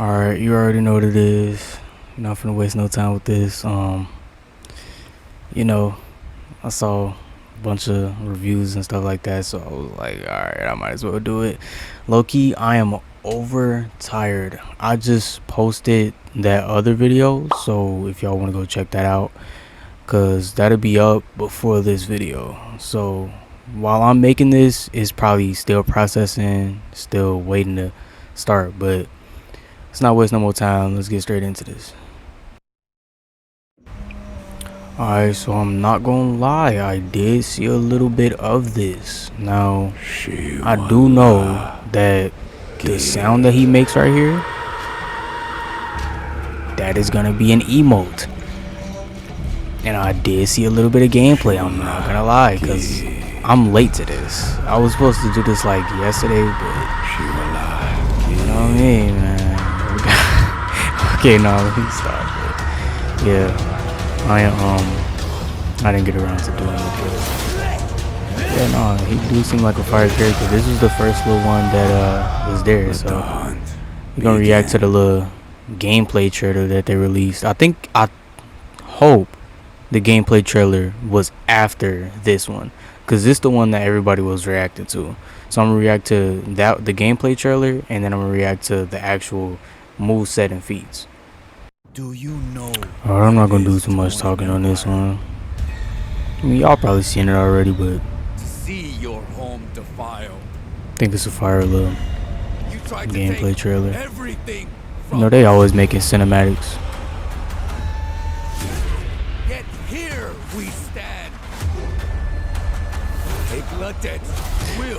Alright, you already know what it is. You're not finna waste no time with this. You know, I saw a bunch of reviews and stuff like that, so I was like, alright, I might as well do it. Low-key, I am overtired. I just posted that other video, so if y'all want to go check that out, because that'll be up before this video. So while I'm making this, it's probably still processing, still waiting to start, but let's not waste no more time. Let's get straight into this. Alright, so I'm not gonna lie, I did see a little bit of this. Now, I do know that the sound that he makes right here, that is gonna be an emote. And I did see a little bit of gameplay, I'm not gonna lie, because I'm late to this. I was supposed to do this like yesterday, but you know what I mean, man. Okay, no, let me stop. But yeah, I didn't get around to doing it, but yeah, no, he do seem like a fire character. This was the first little one that was there, so we're gonna react to the little gameplay trailer that they released. I hope the gameplay trailer was after this one, because this is the one that everybody was reacting to. So I'm gonna react to that, the gameplay trailer, and then I'm gonna react to the actual moveset and feats. Do you know? Alright, I'm not gonna do too much talking on this one. I mean, y'all probably seen it already, but To see your home defiled. I think it's a fire little You tried to gameplay take trailer. everything You from know, they always making cinematics. Yet here we stand. Take the debt.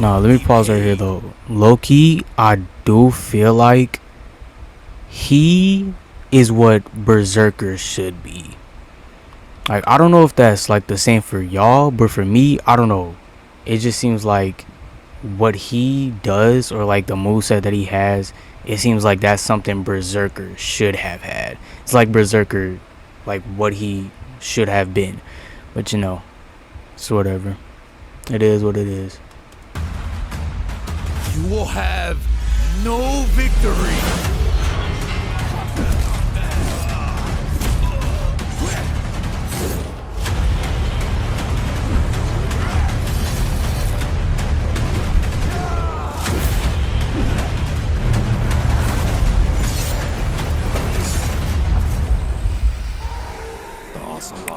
Nah, let me pause right here though. Low-key, I do feel like he is what Berserker should be. Like, I don't know if that's like the same for y'all, but for me, I don't know. It just seems like what he does, or like the moveset that he has, it seems like that's something Berserker should have had. It's like Berserker, like what he should have been. But you know, it's whatever. It is what it is. You will have no victory.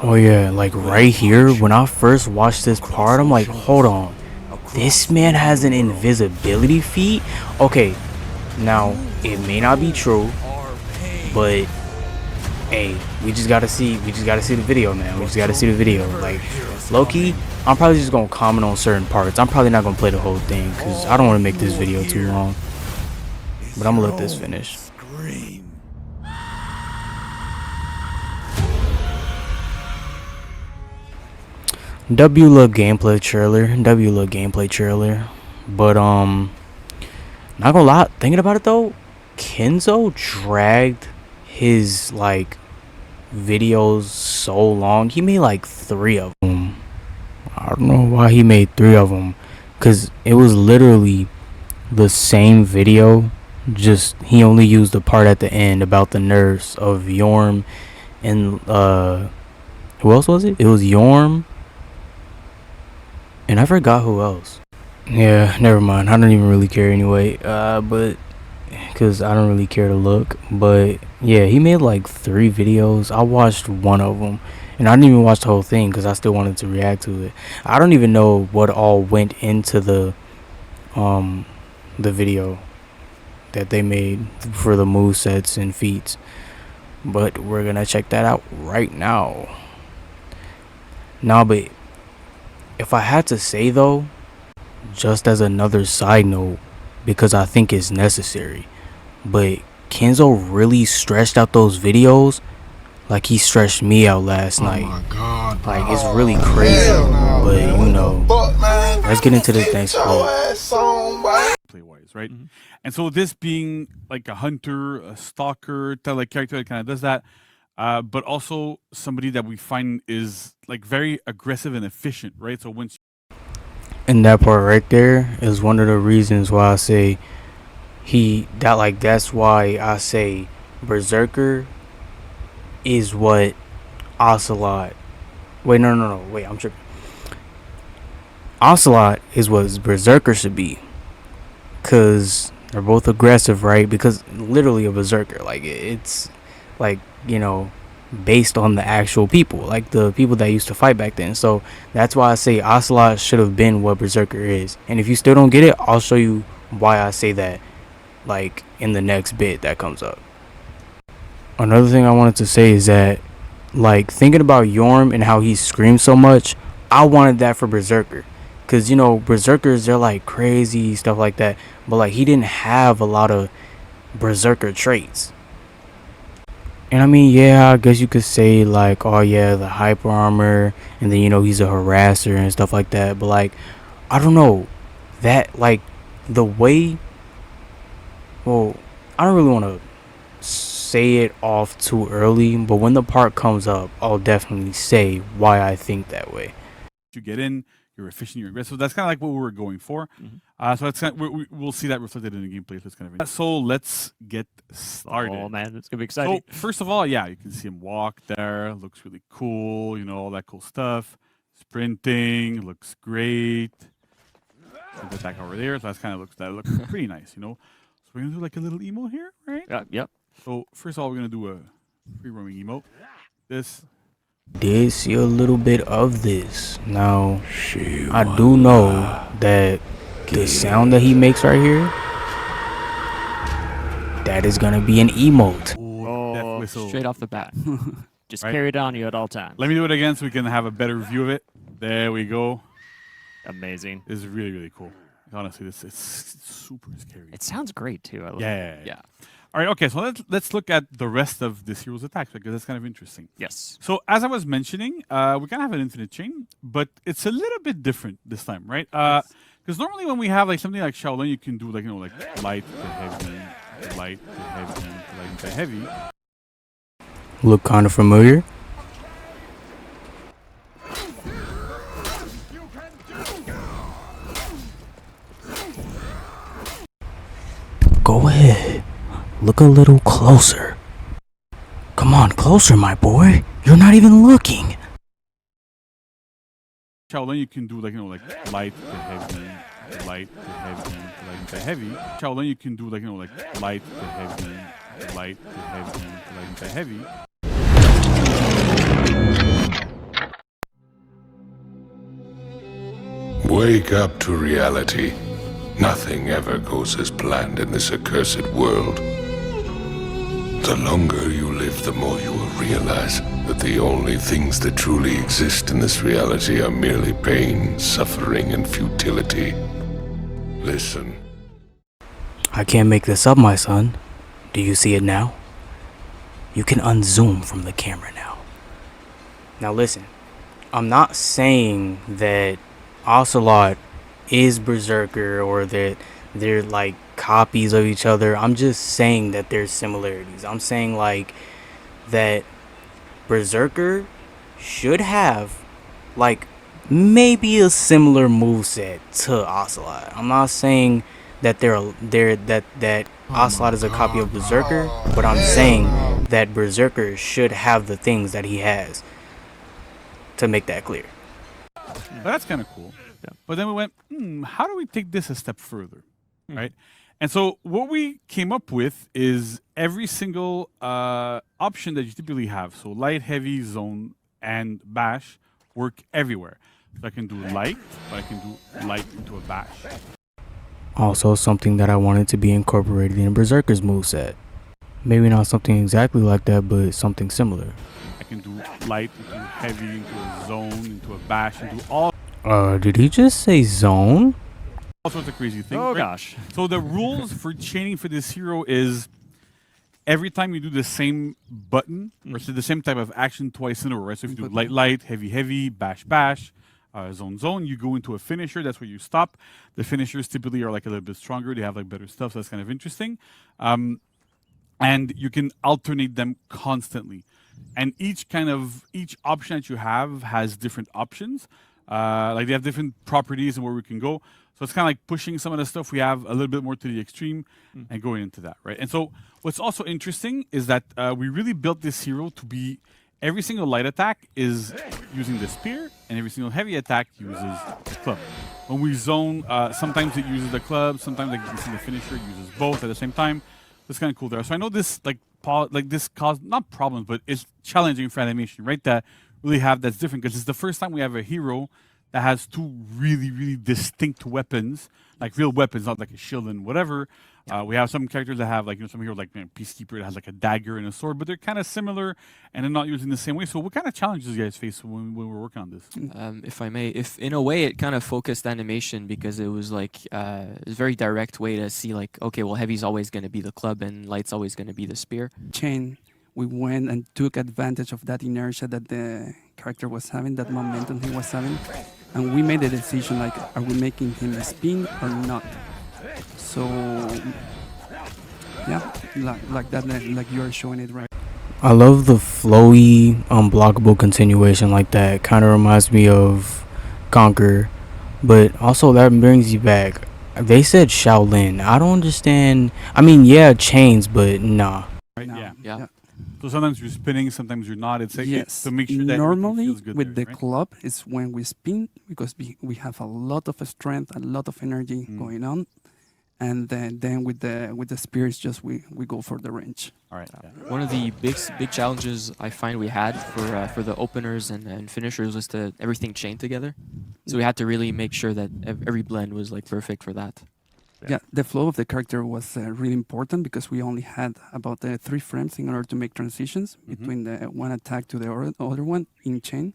Oh yeah, like right here, when I first watched this part, I'm like, hold on, this man has an invisibility feat? Okay, now it may not be true, but hey, we just gotta see the video, man. We just gotta see the video. Like, low-key, I'm probably just gonna comment on certain parts. I'm probably not gonna play the whole thing because I don't want to make this video too long, but I'm gonna let this finish. W look gameplay trailer, but not gonna lie, thinking about it though, Kenzo dragged his like videos so long. He made like 3 of them. I don't know why he made 3 of them, because it was literally the same video, just he only used the part at the end about the nerfs of Yorm and who else was it? It was Yorm, and I forgot who else. Yeah, never mind. I don't even really care anyway. But because I don't really care to look. But yeah, he made like 3 videos. I watched one of them, and I didn't even watch the whole thing because I still wanted to react to it. I don't even know what all went into the video that they made for the movesets and feats. But we're gonna check that out right now. Now, but if I had to say though, just as another side note, because I think it's necessary, but Kenzo really stretched out those videos like he stretched me out last night. My God, like, it's really crazy. But you know, let's get into this next clip. Play-wise, right? And so this being like a hunter, a stalker, like character that kind of does that, but also somebody that we find is like very aggressive and efficient, right? So once And that part right there is one of the reasons why I say that's why I say Berserker is what Ocelot. Wait, no. Wait, I'm tripping. Ocelot is what Berserker should be, cause they're both aggressive, right? Because literally a Berserker, like it's like based on the actual people, like the people that used to fight back then. So that's why I say Ocelot should have been what Berserker is. And if you still don't get it, I'll show you why I say that, like in the next bit that comes up. Another thing I wanted to say is that, like, thinking about Yorm and how he screams so much, I wanted that for Berserker. Because, Berserkers, they're like crazy, stuff like that. But, like, he didn't have a lot of Berserker traits. And I mean, yeah, I guess you could say, like, oh, yeah, the hyper armor. And then, he's a harasser and stuff like that. But, like, I don't know. That, like, the way. Well, I don't really want to say it off too early, but when the part comes up, I'll definitely say why I think that way. You get in, you're efficient, you're aggressive. So that's kind of like what we were going for. So that's kind of, we'll see that reflected in the gameplay. So it's kind of so let's get started. Oh man, it's gonna be exciting. So first of all, yeah, you can see him walk there. Looks really cool. All that cool stuff. Sprinting looks great. So get back over there. So that looks pretty nice. So we're gonna do like a little emo here, right? Yep. So first of all, we're gonna do a free roaming emote. This. Did see a little bit of this. Now, I do know that the sound that he makes right here, that is gonna be an emote. Oh, straight off the bat. Just Right? carry it on you at all times. Let me do it again so we can have a better view of it. There we go. Amazing. This is really, really cool. Honestly, it's super scary. It sounds great too. I love Yeah. it. Yeah. All right, okay, so let's look at the rest of this hero's attacks because that's kind of interesting. Yes. So as I was mentioning, we kind of have an infinite chain, but it's a little bit different this time, right? Because normally when we have like something like Shaolin, you can do like light to heavy, light to heavy, light to heavy. Look kind of familiar. Go ahead. Look a little closer. Come on, closer, my boy. You're not even looking. Shaolin, you can do like light to heavy, light to heavy, light to heavy. Shaolin, you can do like light to heavy, light to heavy, light to heavy. Wake up to reality. Nothing ever goes as planned in this accursed world. The longer you live, the more you will realize that the only things that truly exist in this reality are merely pain, suffering, and futility. Listen. I can't make this up, my son. Do you see it now? You can unzoom from the camera now. Now listen, I'm not saying that Ocelot is Berserker or that they're like copies of each other. I'm just saying that there's similarities. I'm saying like that Berserker should have like maybe a similar moveset to Ocelot. I'm not saying that that Ocelot is a copy of Berserker, but I'm saying that Berserker should have the things that he has, to make that clear. That's kind of cool. Yeah. But then we went, how do we take this a step further, right? And so what we came up with is every single option that you typically have. So light, heavy, zone, and bash work everywhere. So I can do light, but I can do light into a bash. Also, something that I wanted to be incorporated in Berserker's moveset. Maybe not something exactly like that, but something similar. I can do light into heavy, into a zone, into a bash, into all. Did he just say zone? All sorts of crazy things. Oh right? gosh. So the rules for chaining for this hero is every time you do the same button, or so the same type of action twice in a row, right? So if you do light, light, heavy, heavy, bash, bash, zone, zone, you go into a finisher. That's where you stop. The finishers typically are like a little bit stronger. They have like better stuff. So that's kind of interesting. And you can alternate them constantly. And each option that you have has different options. Like they have different properties and where we can go. So it's kind of like pushing some of the stuff we have a little bit more to the extreme and going into that, right? And so what's also interesting is that we really built this hero to be every single light attack is using the spear, and every single heavy attack uses the club. When we zone, sometimes it uses the club, sometimes like you can see the finisher uses both at the same time. It's kind of cool there. So I know this this caused not problems, but it's challenging for animation, right? That really have that's different because it's the first time we have a hero that has two really, really distinct weapons, like real weapons, not like a shield and whatever. We have some characters that have some hero like Peacekeeper that has like a dagger and a sword, but they're kind of similar and they're not used in the same way. So what kind of challenges you guys face when we're working on this? If I may, if in a way it kind of focused animation because it was like a very direct way to see like, okay, well, heavy's always going to be the club and light's always going to be the spear. Chain, we went and took advantage of that inertia that the character was having, that momentum he was having, and we made a decision like, are we making him spin or not? So yeah, like that, like you're showing it right. I love the flowy, unblockable continuation like that. Kind of reminds me of Conquer, but also that brings you back. They said Shaolin. I don't understand. I mean, yeah, chains, but nah. Right? Now, Yeah. So sometimes you're spinning, sometimes you're not. It's like Yes. to make sure that normally feels good with there, the right? club is when we spin because we have a lot of strength, a lot of energy going on, and then with the spear it's just we go for the range. All right. Yeah. One of the big challenges I find we had for the openers and finishers was to everything chain together. So we had to really make sure that every blend was like perfect for that. Yeah, the flow of the character was really important because we only had about 3 frames in order to make transitions between the one attack to the other one in chain.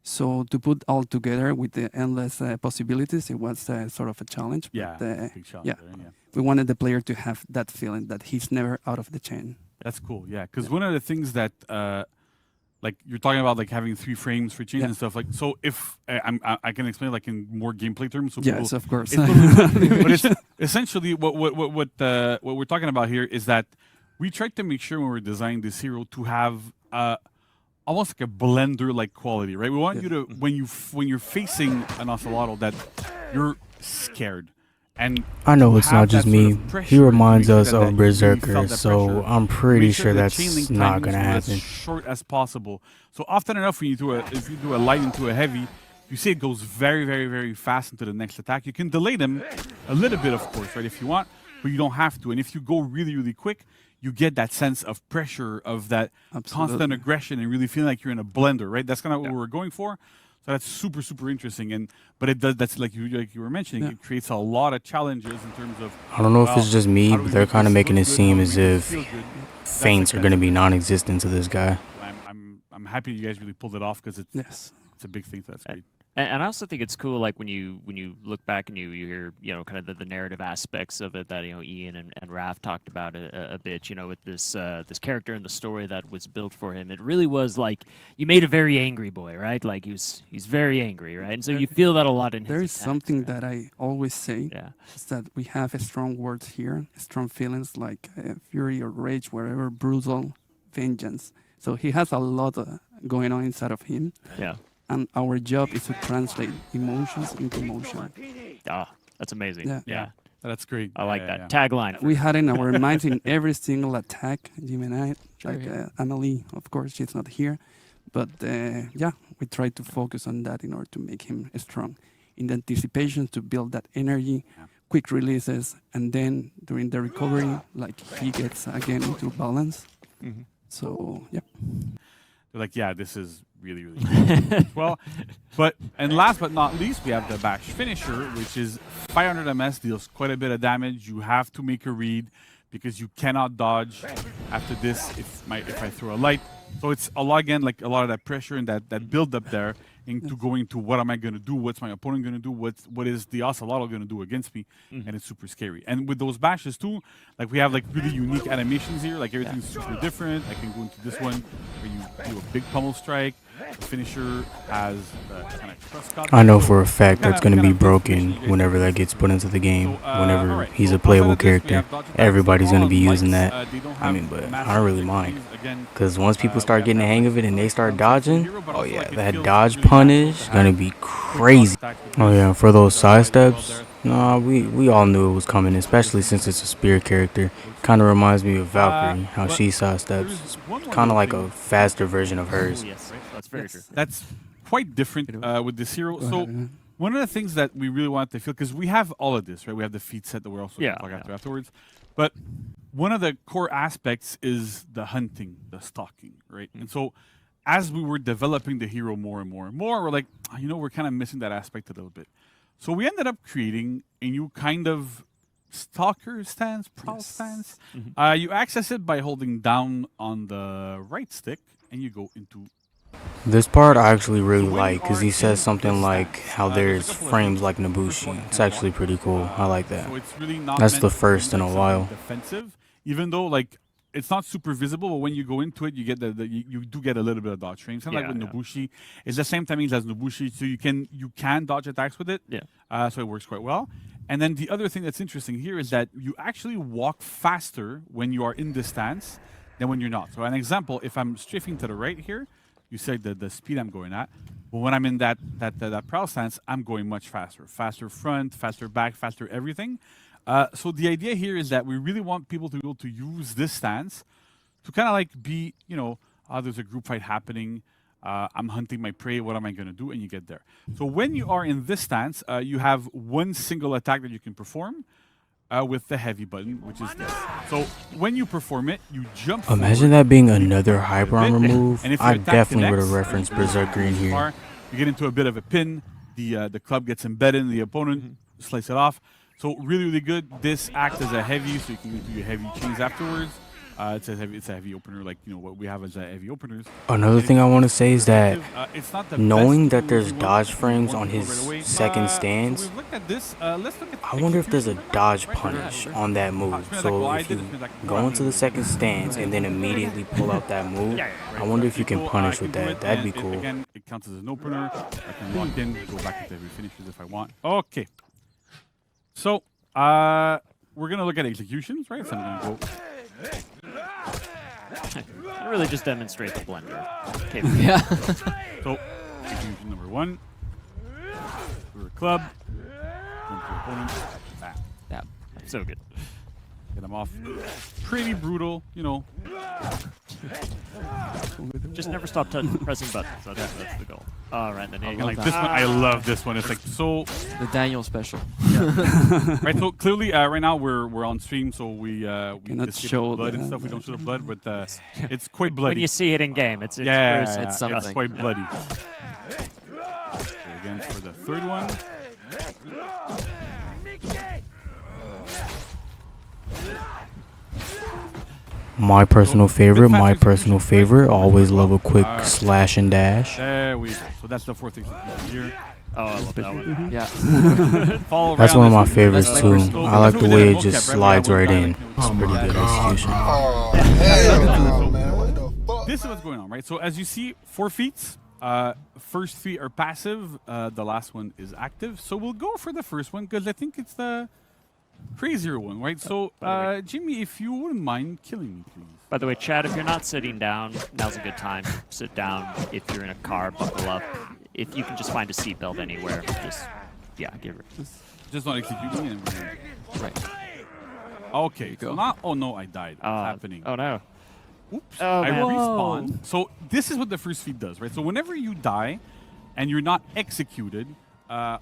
So to put all together with the endless possibilities, it was sort of a challenge. Yeah. But, Big challenge yeah, there, we wanted the player to have that feeling that he's never out of the chain. That's cool. Yeah, because one of the things that like you're talking about like having 3 frames for chains and stuff like so if I can explain like in more gameplay terms so Yes, people, of course. but it's essentially what we're talking about here is that we tried to make sure when we're designing this hero to have almost like a blender like quality, right? We want you to when you're facing an Ocelotl that you're scared. And I know it's have not just that sort me. of pressure He to reminds make sure us that of you really felt Berserker, that so pressure. I'm pretty Make sure the that's chain link not timings gonna were happen. as short as possible. So often enough, when you do if you do a light into a heavy, you see it goes very, very, very fast into the next attack. You can delay them a little bit, of course, right, if you want, but you don't have to. And if you go really, really quick, you get that sense of pressure, of that constant aggression, and really feeling like you're in a blender, right? That's kind of what we're going for. So that's super, super interesting, but it does. That's like you were mentioning. It creates a lot of challenges in terms of. I don't know if it's just me, how do we but they're make kind of this making look it good? seem How do as we make if this feel good? That's feints like are going to be non-existent to this guy. I'm happy you guys really pulled it off because Yes. it's a big thing. So that's great. And I also think it's cool, like when you look back and you hear kind of the narrative aspects of it that Ian and Raph talked about a bit, with this this character and the story that was built for him. It really was like you made a very angry boy, right? Like he's very angry, right? And so you feel that a lot in his There is attacks, something right? that I always say Yeah. is that we have strong words here, strong feelings like fury or rage, whatever, brutal, vengeance. So he has a lot going on inside of him. Yeah. And our job is to translate emotions into motion. Ah, that's amazing. Yeah. Yeah. That's great. I like Yeah, that. yeah. Tagline. We had in our minds in every single attack, Jim and I, Sure, like yeah. Amelie, of course, she's not here. But yeah, we try to focus on that in order to make him strong. In the anticipation to build that energy, quick releases, and then during the recovery, like he gets again into balance. So yeah. They're like, yeah, this is really, really cool. Well, and last but not least, we have the bash finisher, which is 500 MS, deals quite a bit of damage. You have to make a read because you cannot dodge after this if I throw a light. So it's a lot, again, like a lot of that pressure and that build up there into going to what am I going to do? What's my opponent going to do? What is the Ocelotl going to do against me? And it's super scary. And with those bashes too, like we have like really unique animations here. Like everything's super different. I can go into this one where you do a big pummel strike. The finisher has the kind of cross cut. I know for a fact that's going to be broken whenever that gets put into the game. Whenever he's a playable character, everybody's going to be using that. I mean, but I don't really mind. Because once people start getting the hang of it and they start dodging, that dodge punish is going to be crazy. Oh yeah, for those side steps, Nah, we all knew it was coming, especially since it's a spirit character. Kind of reminds me of Valkyrie, how but she sidesteps. there's one It's more kind of little like thing. a faster version of Oh, hers. yes, that's very true. That's quite different with this hero. So one of the things that we really wanted to feel, because we have all of this, right? We have the feat set that we're also going to talk afterwards. But one of the core aspects is the hunting, the stalking, right? And so as we were developing the hero more and more and more, we're like, we're kind of missing that aspect a little bit. So we ended up creating a new kind of stalker stance, prowl stance. You access it by holding down on the right stick, and you go into. This part I actually really So when like you because are he says in something this like stance, how there's there's a couple of frames things. like First one Nabushi. you It's can actually watch. pretty cool. I like that. So it's really not That's meant the to be first in a like while. something defensive, even though like it's not super visible, but when you go into it, you get you do get a little bit of dodge frames. Kind of like with Nobushi, it's the same timings as Nobushi, so you can dodge attacks with it. Yeah. So it works quite well. And then the other thing that's interesting here is that you actually walk faster when you are in this stance than when you're not. So an example, if I'm strafing to the right here, you say the speed I'm going at. But when I'm in that prowl stance, I'm going much faster. Faster front, faster back, faster everything. So the idea here is that we really want people to be able to use this stance to kind of like be, there's a group fight happening. I'm hunting my prey. What am I going to do? And you get there. So when you are in this stance, you have one single attack that you can perform with the heavy button, which is this. So when you perform it, you jump Imagine forward, that being you another jump hyper a bit, armor move. and if your I attack definitely would have connects, referenced Berserker in here. you get into a bit of a pin. The club gets embedded in the opponent, slice it off. So really, really good. This acts as a heavy, so you can do your heavy chains afterwards. It's a heavy opener, like what we have as a heavy openers. Another thing I want to say is that It's not the knowing best that tool there's everyone dodge wants frames to on go his right away. second So stance, we've looked at this. Let's look at I wonder if there's a execution. dodge punish on that move. So if you go into the second stance and then immediately pull out that move, I wonder if you can punish with that. That'd be cool. Again, it counts as an opener. I can lock in, go back into every finishes if I want. Okay. So, we're going to look at executions, right? So I'm going to go. Really just demonstrate the blender. Yeah. So, execution number 1. We're a club. Jump to opponent. Bam. Yeah. So good. Get them off. Pretty brutal, Just never stop pressing buttons. That's the goal. All right, then. love Like that. this one, I love this one. It's like so. The Daniel special. Right, so clearly, right now we're on stream, so we Cannot skip show the blood the- and stuff. We don't show the blood, but it's quite When bloody. you see it in game, it's Yeah, very It's it's something. quite bloody. So again, for the third one. My personal favorite, always love a quick slash and dash. There we go. So that's the fourth execution here. Oh, I love that one. Yeah. Fall That's around one of this my favorites That's too. like we're I like the so way we it did a just mocap, right? slides We have right one in. guy, It's pretty good execution. Oh, hell no, man. What the fuck? This is what's going on, right? So as you see, 4 feats. First 3 are passive. The last one is active. So we'll go for the first one because I think it's the crazier one, right? So Jimmy, if you wouldn't mind killing me, please. By the way, Chad, if you're not sitting down, now's a good time. Sit down. If you're in a car, buckle up. If you can just find a seatbelt anywhere, give it. Just not executing and we're gonna- Right. Okay, so go. now, oh no, I died. What's happening? Oh no. Oops, Oh, I man. respawn. So this is what the first feat does, right? So whenever you die and you're not executed,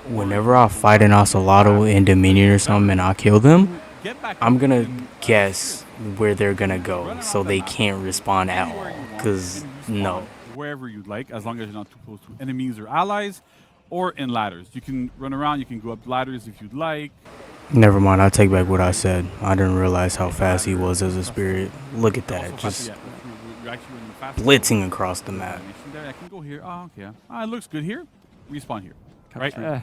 Whenever I fight an Ocelotl in Dominion or something and I kill them, get back I'm up gonna and, guess where they're gonna go run so around they the map can't respawn at anywhere all. you want. Cause You can no. respawn wherever you'd like, as long as you're not too close to enemies or allies, or in ladders. You can run around. You can go up ladders if you'd like. Never mind, I take back what I said. I didn't realize how fast he was as a spirit. Look at that, Also just faster, you're actually running faster. blitzing across the map. There, I can go here. Oh, okay. It looks good here. Respawn here. Right? Uh,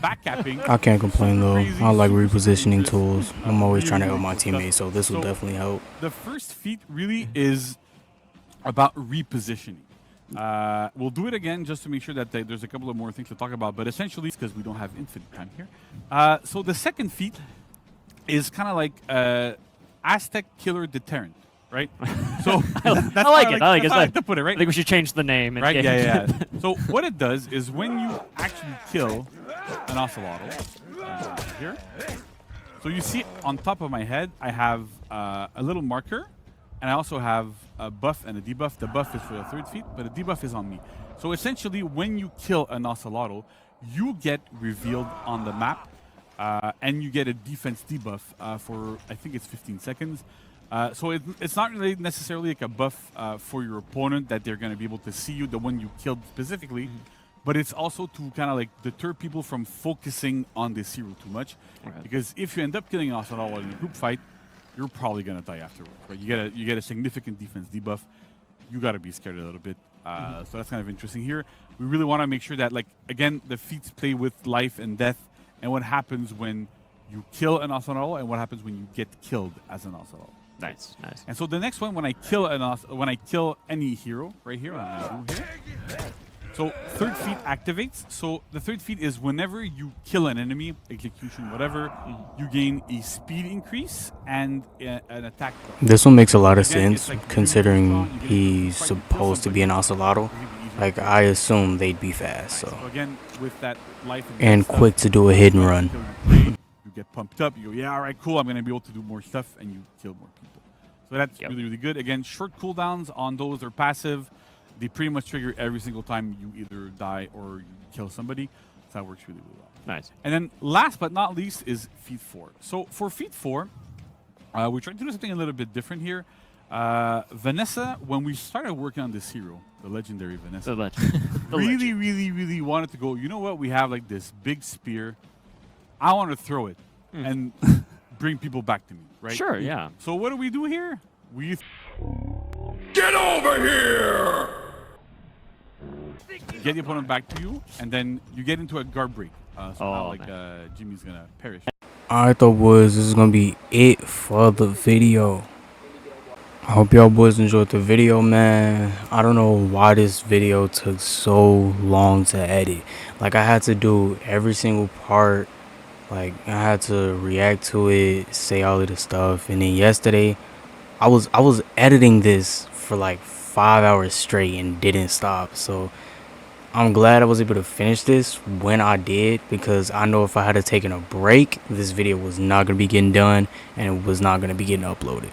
Back capping. I can't complain though. Crazy, I like super, repositioning super tools. good. I'm always Really, trying to help really my cool stuff. teammates, so this will So, definitely help. The first feat really is about repositioning. We'll do it again just to make sure that there's a couple of more things to talk about, but essentially, because we don't have infinite time here. So the second feat is kind of like Aztec Killer Deterrent, right? So that's I like it. I like it. that's how I like to put it, I right? think we should change the name. and Right? get- Yeah. So what it does is when you actually kill an Ocelotl, here. So you see on top of my head, I have a little marker, and I also have a buff and a debuff. The buff is for the third feat, but the debuff is on me. So essentially, when you kill an Ocelotl, you get revealed on the map, and you get a defense debuff for, I think it's 15 seconds. So it's not really necessarily like a buff for your opponent that they're going to be able to see you, the one you killed specifically, but it's also to kind of like deter people from focusing on this hero too much. Okay. Because if you end up killing Ocelotl in a group fight, you're probably going to die afterwards. Right? You get a significant defense debuff. You got to be scared a little bit. So that's kind of interesting here. We really want to make sure that, like, again, the feats play with life and death, and what happens when you kill an Ocelotl, and what happens when you get killed as an Ocelotl. Nice, nice. And so the next one, when I kill any hero, right here, I'm gonna do here. So third feat activates. So the third feat is whenever you kill an enemy, execution, whatever, you gain a speed increase and an attack. This one makes a lot of Again, sense it's like considering really strong. he's supposed to be an Ocelotl. Like, I assume they'd be fast, so. So again, with that life And stuff, quick to do a hit and run. you get pumped up. You go, yeah, all right, cool. I'm gonna be able to do more stuff, and you kill more people. So that's really, really good. Again, short cooldowns on those are passive. They pretty much trigger every single time you either die or you kill somebody. So that works really, really well. Nice. And then last but not least is Feat 4. So for Feat 4, we're trying to do something a little bit different here. Vanessa, when we started working on this hero, the legendary Vanessa, The legend. The legend. really wanted to go, you know what, we have like this big spear. I want to throw it and bring people back to me, right? Sure, yeah. So what do we do here? We Get over here! get the opponent back to you, and then you get into a guard break. So now, Oh, like, Jimmy's gonna perish. Alright though, boys, this is gonna be it for the video. I hope y'all boys enjoyed the video, man. I don't know why this video took so long to edit. Like, I had to do every single part. Like, I had to react to it, say all of the stuff, and then yesterday I was editing this for like 5 hours straight and didn't stop. So I'm glad I was able to finish this when I did, because I know if I had taken a break, this video was not going to be getting done and it was not going to be getting uploaded.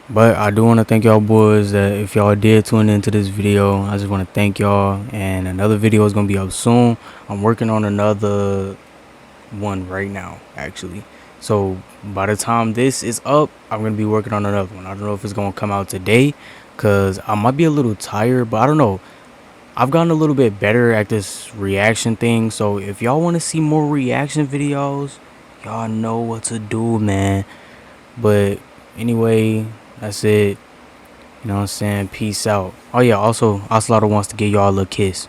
But I do want to thank y'all boys that if y'all did tune into this video. I just want to thank y'all, and another video is going to be up soon. I'm working on another one right now, actually. So by the time this is up, I'm going to be working on another one. I don't know if it's going to come out today, because I might be a little tired, but I don't know. I've gotten a little bit better at this reaction thing. So if y'all want to see more reaction videos, y'all know what to do, man. But anyway, that's it. You know what I'm saying? Peace out. Oh yeah, also Ocelotl wants to give y'all a little kiss.